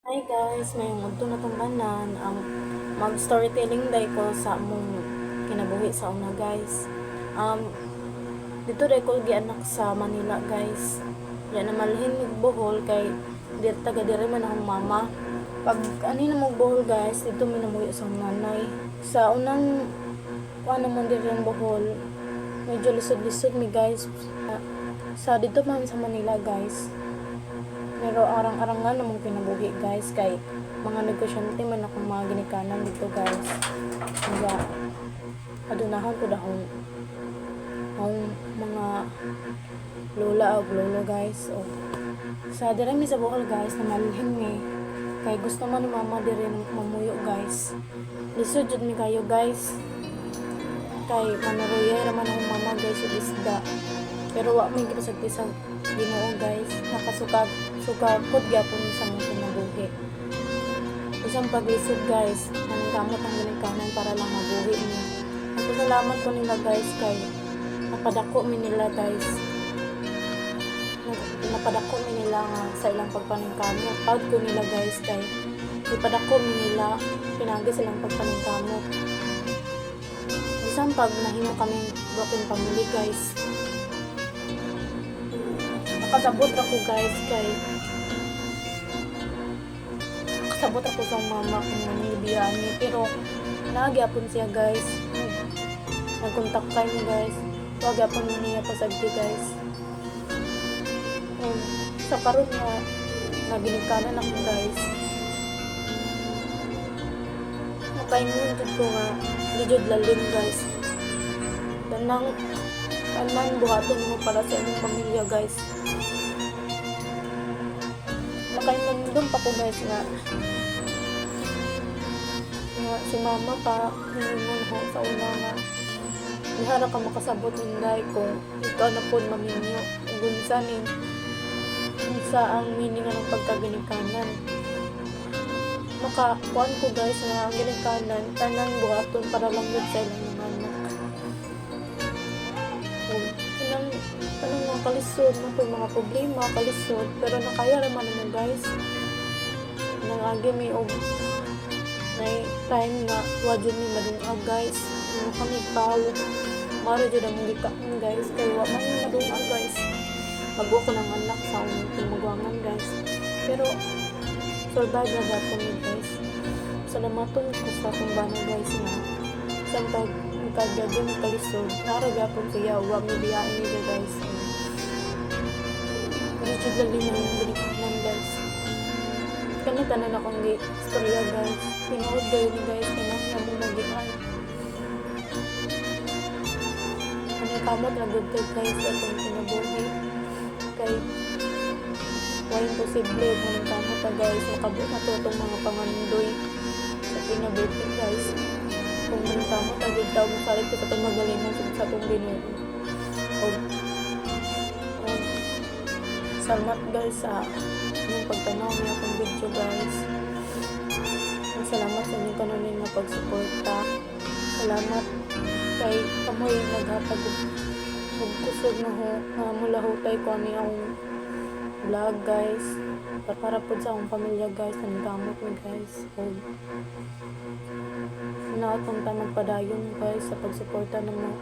Hi guys, mayong udto na tong tanan ang mag-storytelling day ko sa among kinabuhi sa una guys. Um dito day ko gianak sa Manila guys. Ya na malhin mig Bohol kay taga dire man akong mama. Pag ani na mo Bohol guys, dito mi namuhi sa akong nanay. Sa unang kuan naman dire ang Bohol, medyo lisod-lisod mi guys. Sa dito man sa Manila guys, pero arang-arangan namang kinabuhi guys kay mga negosyante man akong mga ginikanan dito guys. Kaya adunahan ko dahon ang mga lola o lolo guys. O sa dire mi sa Bohol guys na malhin mi kay gusto man ni mama dire mamuyo guys. Lisod jud mi kayo guys. Kay manaroyay raman akong mama guys ug isda. Pero wa may gipasagti sa Ginoo guys. Sukad gyapon sa mong kinabuhi. Isang paglisod guys, nang gamot ang ginikanan para lang mabuhi niya. Nagpasalamat ko nila guys kay napadako mi nila guys. Napadako mi nila nga sa ilang pagpaningkamot. Proud ko nila guys kay ipadako mi nila pinagi silang pagpaningkamot. Isang pag nahimo kaming broken family guys. Nakasabot ako guys kay nakasabot ako sa mama kung nangyibiyaan niya pero nagyapon siya guys. Nagkontak tayo guys, nagyapon mo niya pasagdi guys. Sa karon nga naginikanan ako guys, nakaingon jud ko nga gijud lalim guys. Tanang buhaton mo para sa imong pamilya guys. Nakaingon pa ko guys nga si mama pa hingon ho sa una nga dihara ka makasabot hinday kung ikaw na po maminyo unsa ang meaning ng pagkaginikanan. Makakuan ko guys nga ang ginikanan tanang buhaton para lang yun sa ilang mga anak. Tanang mga kalisod na po mga problema kalisod pero nakaya naman naman guys. Nangagi may may time nga wadyo mi madungag guys. Kami pao mara jud ang gikaon guys kay wa man madungag guys. Magwa ko ng anak sa unang magwangan guys. Pero survive na dato mi guys. Salamaton ko sa akong bana guys na isang pag magkadagyo mi kalisod nara gyapon siya wa mi biyain niya guys. Medyo lalim na yung ginikanan guys. Kani tanan akong istorya guys. Tinuod kayo ni guys kinahanglan mong magian. Ano kamot na good guys sa itong kinabuhi. Kay wala imposible kung kamot na guys makabot na to itong mga pangandoy sa kinabuhi guys. Kung kamot na good daw masalit ko sa itong magalingon sa itong Ginoo. Salamat guys sa yung pagtanaw niya akong video guys. Salamat sa inyong kanunay na pagsuporta. Salamat kay kamoy naghatag og kusog na mula hutay ko ani ang vlog guys. Para po sa akong pamilya guys ang gamot mo guys. Naatong ta magpadayon guys sa pagsuporta ng mga